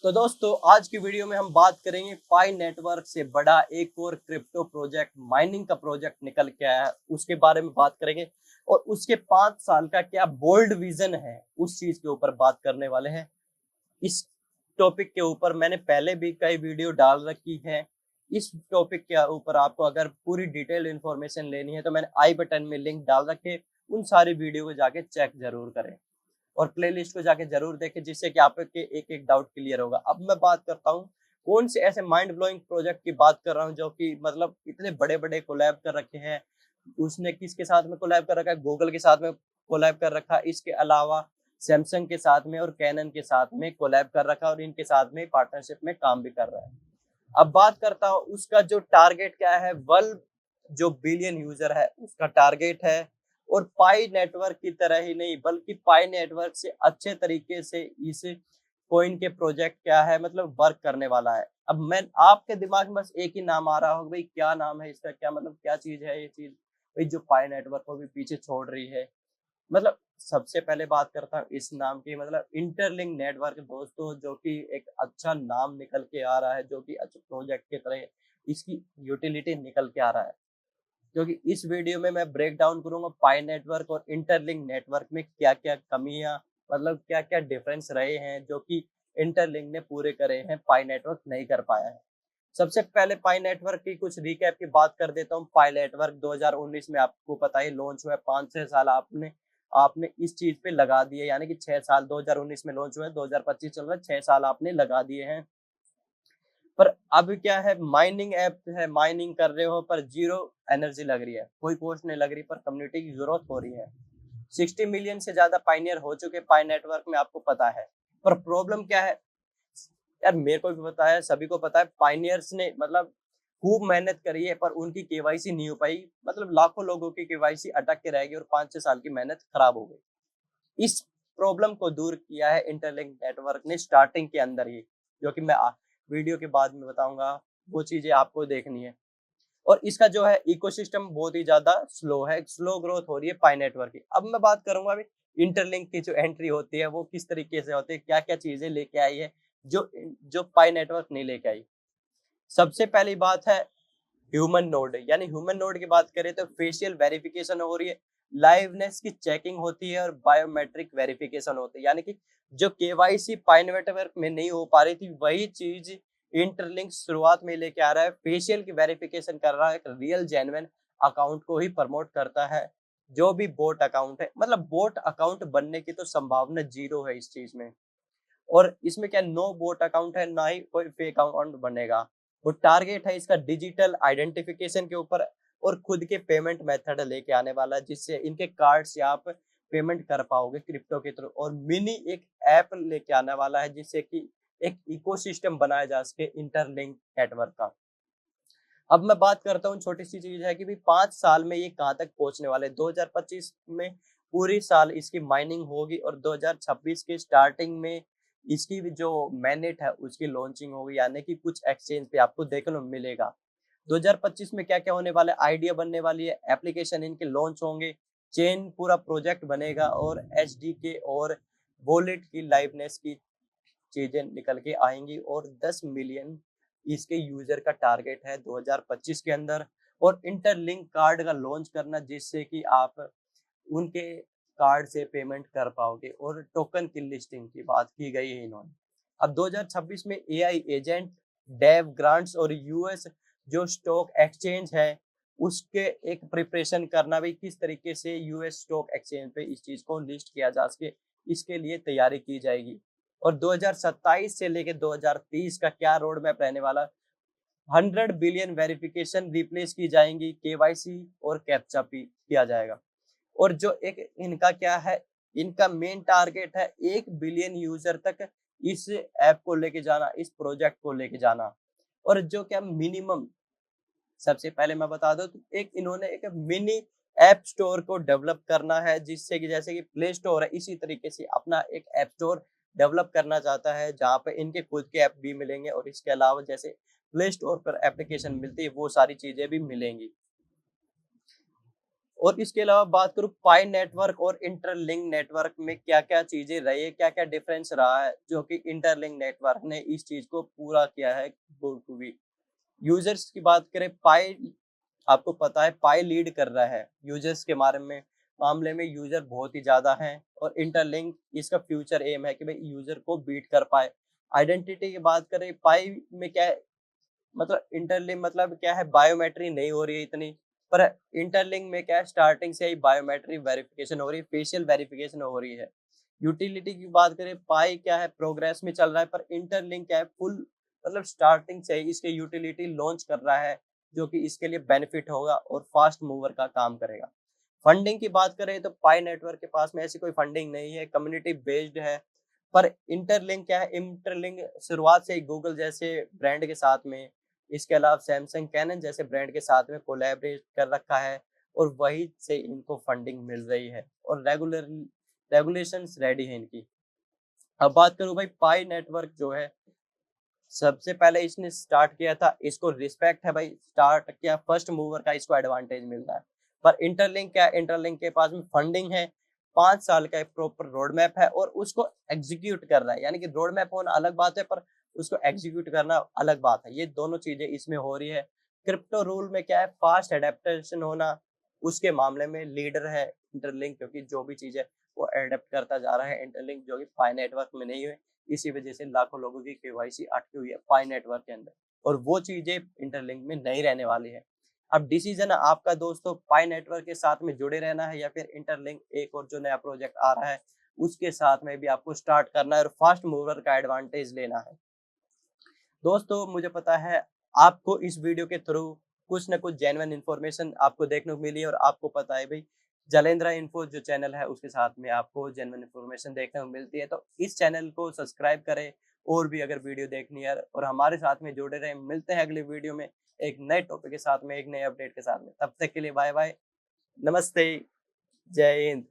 तो दोस्तों आज की वीडियो में हम बात करेंगे पाई नेटवर्क से बड़ा एक और क्रिप्टो प्रोजेक्ट माइनिंग का प्रोजेक्ट निकल के आया है उसके बारे में बात करेंगे और उसके 5 साल का क्या बोल्ड विजन है उस चीज के ऊपर बात करने वाले हैं। इस टॉपिक के ऊपर मैंने पहले भी कई वीडियो डाल रखी है। इस टॉपिक के ऊपर आपको अगर पूरी डिटेल इंफॉर्मेशन लेनी है तो मैंने आई बटन में लिंक डाल रखे, उन सारी वीडियो को जाके चेक जरूर करें और प्लेलिस्ट को जाके जरूर देखें जिससे कि आपके एक एक डाउट क्लियर होगा। अब मैं बात करता हूँ कौन से ऐसे माइंड ब्लोइंग प्रोजेक्ट की बात कर रहा हूँ जो कि मतलब इतने बड़े बड़े कोलैब कर रखे हैं। उसने किसके साथ में कोलैब कर रखा है? गूगल के साथ में कोलैब कर रखा है, इसके अलावा सैमसंग के साथ में और कैनन के साथ में कोलैब कर रखा है और इनके साथ में पार्टनरशिप में काम भी कर रहा है। अब बात करता हूँ उसका जो टारगेट क्या है, वर्ल्ड जो बिलियन यूजर है उसका टारगेट है। और पाई नेटवर्क की तरह ही नहीं बल्कि पाई नेटवर्क से अच्छे तरीके से इस कोइन के प्रोजेक्ट क्या है मतलब वर्क करने वाला है। अब मैं आपके दिमाग में बस एक ही नाम आ रहा होगा, भाई क्या नाम है इसका, क्या मतलब क्या चीज है ये चीज, भाई जो पाई नेटवर्क को भी पीछे छोड़ रही है। मतलब सबसे पहले बात करता हूँ इस नाम की, मतलब इंटरलिंक नेटवर्क दोस्तों, जो कि एक अच्छा नाम निकल के आ रहा है, जो कि अच्छे प्रोजेक्ट की तरह इसकी यूटिलिटी निकल के आ रहा है। क्योंकि इस वीडियो में मैं ब्रेक डाउन करूंगा पाई नेटवर्क और इंटरलिंक नेटवर्क में क्या क्या कमियां मतलब क्या क्या डिफरेंस रहे हैं जो कि इंटरलिंक ने पूरे करे हैं, पाई नेटवर्क नहीं कर पाया है। सबसे पहले पाई नेटवर्क की कुछ रिकैप की बात कर देता हूँ। पाई नेटवर्क 2019 में आपको पता ही लॉन्च हुआ है। 5-6 साल आपने आपने इस चीज पे लगा दिए, यानी कि 6 साल 2019 में लॉन्च हुआ है, 2025 चल रहा है, 6 साल आपने लगा दिए हैं। पर अब क्या है, माइनिंग ऐप है, माइनिंग कर रहे हो पर जीरो एनर्जी लग रही है, कोई कॉस्ट नहीं लग रही, पर कम्युनिटी की जरूरत हो रही है। 60 मिलियन से ज्यादा पाइनियर हो चुके पाई नेटवर्क में, आपको पता है। पर प्रॉब्लम क्या है यार, मेरे को भी पता है, सभी को पता है, पाइनियर्स ने मतलब खूब मेहनत करी है पर उनकी केवाईसी नहीं हो पाई। मतलब लाखों लोगों की केवाईसी अटक के रह गई और 5-6 साल की मेहनत खराब हो गई। इस प्रॉब्लम को दूर किया है इंटरलिंक नेटवर्क ने स्टार्टिंग के अंदर ही, जो कि मैं वीडियो के बाद में बताऊंगा, वो चीजें आपको देखनी है। और इसका जो है इकोसिस्टम बहुत ही ज्यादा स्लो है, स्लो ग्रोथ हो रही है पाई नेटवर्क की। अब मैं बात करूंगा अभी इंटरलिंक की जो एंट्री होती है वो किस तरीके से होती है, क्या क्या चीजें लेके आई है जो जो पाई नेटवर्क नहीं लेके आई। सबसे पहली बात है ह्यूमन नोड, यानी ह्यूमन नोड की बात करें तो फेशियल वेरिफिकेशन हो रही है, लाइवनेस की चेकिंग होती है और बायोमेट्रिक वेरिफिकेशन होती है। यानी कि जो केवाईसी पाई नेटवर्क में नहीं हो पा रही थी वही चीज इंटरलिंक शुरुआत में लेके आ रहा है। फेशियल की वेरिफिकेशन कर रहा है, एक रियल जेन्युइन अकाउंट को ही प्रमोट करता है। जो भी बोट अकाउंट है, मतलब बोट अकाउंट बनने की तो संभावना जीरो है इस चीज में। और इसमें क्या, नो बोट अकाउंट है, ना ही कोई फेक अकाउंट बनेगा। वो टारगेट है इसका डिजिटल आइडेंटिफिकेशन के ऊपर और खुद के पेमेंट मेथड लेके आने वाला है, जिससे इनके कार्ड से आप पेमेंट कर पाओगे क्रिप्टो के थ्रू। और मिनी एक ऐप लेके आने वाला है जिससे कि एक इकोसिस्टम बनाया जा सके इंटरलिंक नेटवर्क का। अब मैं बात करता हूँ, छोटी सी चीज है कि भी 5 साल में ये कहाँ तक पहुंचने वाले। 2025 में पूरी साल इसकी माइनिंग होगी और 2026 के स्टार्टिंग में इसकी भी जो मैनेट है उसकी लॉन्चिंग होगी, यानी कि कुछ एक्सचेंज पे आपको देखने को मिलेगा। 2025 में क्या क्या होने वाला है, आइडिया बनने वाली है, एप्लीकेशन इनके लॉन्च होंगे, चेन पूरा प्रोजेक्ट बनेगा और एचडीके और वॉलेट की लाइवनेस की चीजें निकल के आएंगी। और 10 मिलियन इसके यूजर का टारगेट है 2025 के अंदर। और इंटरलिंक कार्ड का लॉन्च करना जिससे कि आप उनके कार्ड से पेमेंट कर पाओगे। और टोकन की लिस्टिंग की बात की गई है इन्होंने। अब 2026 में एआई एजेंट, डेव ग्रांट्स और यूएस जो स्टॉक एक्सचेंज है उसके एक प्रिपरेशन करना भी, किस तरीके से यूएस स्टॉक एक्सचेंज पे इस चीज को लिस्ट किया जा सके, इसके लिए तैयारी की जाएगी। और 2027 से लेके 2030 का क्या रोड मैप रहने वाला, 100 बिलियन वेरिफिकेशन रिप्लेस की जाएंगी, केवाईसी और कैप्चा किया जाएगा। और जो एक इनका क्या है, इनका मेन टारगेट है 1 बिलियन यूजर तक इस ऐप को लेके जाना, इस प्रोजेक्ट को लेके जाना। और जो क्या मिनिमम, सबसे पहले मैं बता दूं तो एक इन्होंने एक मिनी ऐप स्टोर को डेवलप करना है, जिससे कि जैसे कि प्ले स्टोर है इसी तरीके से अपना एक ऐप स्टोर डेवलप करना चाहता है जहां पे इनके खुद के ऐप भी मिलेंगे और इसके अलावा जैसे प्ले स्टोर पर एप्लीकेशन मिलती है वो सारी चीजें भी मिलेंगी। और इसके अलावा बात करूँ पाई नेटवर्क और इंटरलिंक नेटवर्क में क्या क्या चीजें रही है, क्या क्या डिफरेंस रहा है, जो कि इंटरलिंक नेटवर्क ने इस चीज को पूरा किया है बखूबी। यूजर्स की बात करें, पाई आपको पता है पाई लीड कर रहा है यूजर्स के बारे में, मामले में यूजर बहुत ही ज्यादा हैं, और इंटरलिंक इसका फ्यूचर एम है कि भाई यूजर को बीट कर पाए। आइडेंटिटी की बात करें, पाई में क्या है, मतलब इंटरलिंक मतलब क्या है, बायोमेट्री नहीं हो रही है इतनी, पर इंटरलिंक में क्या है, स्टार्टिंग से ही बायोमेट्रिक वेरिफिकेशन हो रही है, फेशियल वेरिफिकेशन हो रही है। यूटिलिटी की बात करें, पाई क्या है प्रोग्रेस में चल रहा है, पर इंटरलिंक क्या है फुल मतलब स्टार्टिंग से ही इसके यूटिलिटी लॉन्च कर रहा है, जो कि इसके लिए बेनिफिट होगा और फास्ट मूवर का काम करेगा। फंडिंग की बात करें तो पाई नेटवर्क के पास में ऐसी कोई फंडिंग नहीं है, कम्युनिटी बेस्ड है। पर इंटरलिंक क्या है, इंटरलिंक शुरुआत से ही गूगल जैसे ब्रांड के साथ में, इसके अलावा सैमसंग कैनन जैसे ब्रांड के साथ में कोलैबोरेट कर रखा है, और वही से इनको फंडिंग मिल रही है, और रेगुलेशंस रेडी है इनकी। अब बात करूं भाई, पाई नेटवर्क जो है सबसे पहले इसने स्टार्ट किया था, इसको रिस्पेक्ट है भाई, स्टार्ट किया फर्स्ट मूवर का, इसको एडवांटेज मिल रहा है। पर इंटरलिंक क्या है, इंटरलिंक के पास में फंडिंग है, 5 साल का एक प्रॉपर रोड मैप है, और उसको एग्जीक्यूट कर रहा है, यानी कि रोड मैप होना अलग बात है, पर उसको एग्जीक्यूट करना अलग बात है। ये दोनों चीजें इसमें हो रही है। क्रिप्टो रूल में क्या है, फास्ट एडेप्टेशन होना, उसके मामले में लीडर है इंटरलिंक, क्योंकि जो भी चीज है वो एडेप्ट करता जा रहा है इंटरलिंक, जो कि पाई नेटवर्क में नहीं है। इसी वजह से लाखों लोगों की केवाईसी अटकी हुई है पाई नेटवर्क के अंदर, और वो चीजें इंटरलिंक में नहीं रहने वाली है। अब डिसीजन आपका दोस्तों, पाई नेटवर्क के साथ में जुड़े रहना है, या फिर इंटरलिंक एक और जो नया प्रोजेक्ट आ रहा है उसके साथ में भी आपको स्टार्ट करना है और फास्ट मूवर का एडवांटेज लेना है। दोस्तों मुझे पता है आपको इस वीडियो के थ्रू कुछ ना कुछ जेन्युइन इन्फॉर्मेशन आपको देखने को मिली है, और आपको पता है भाई जलेंद्रा इन्फो जो चैनल है उसके साथ में आपको जेन्युइन इन्फॉर्मेशन देखने को मिलती है, तो इस चैनल को सब्सक्राइब करें, और भी अगर वीडियो देखनी है, और हमारे साथ में जुड़े रहें। मिलते हैं अगले वीडियो में एक नए टॉपिक के साथ में, एक नए अपडेट के साथ में। तब तक के लिए बाय बाय, नमस्ते, जय हिंद।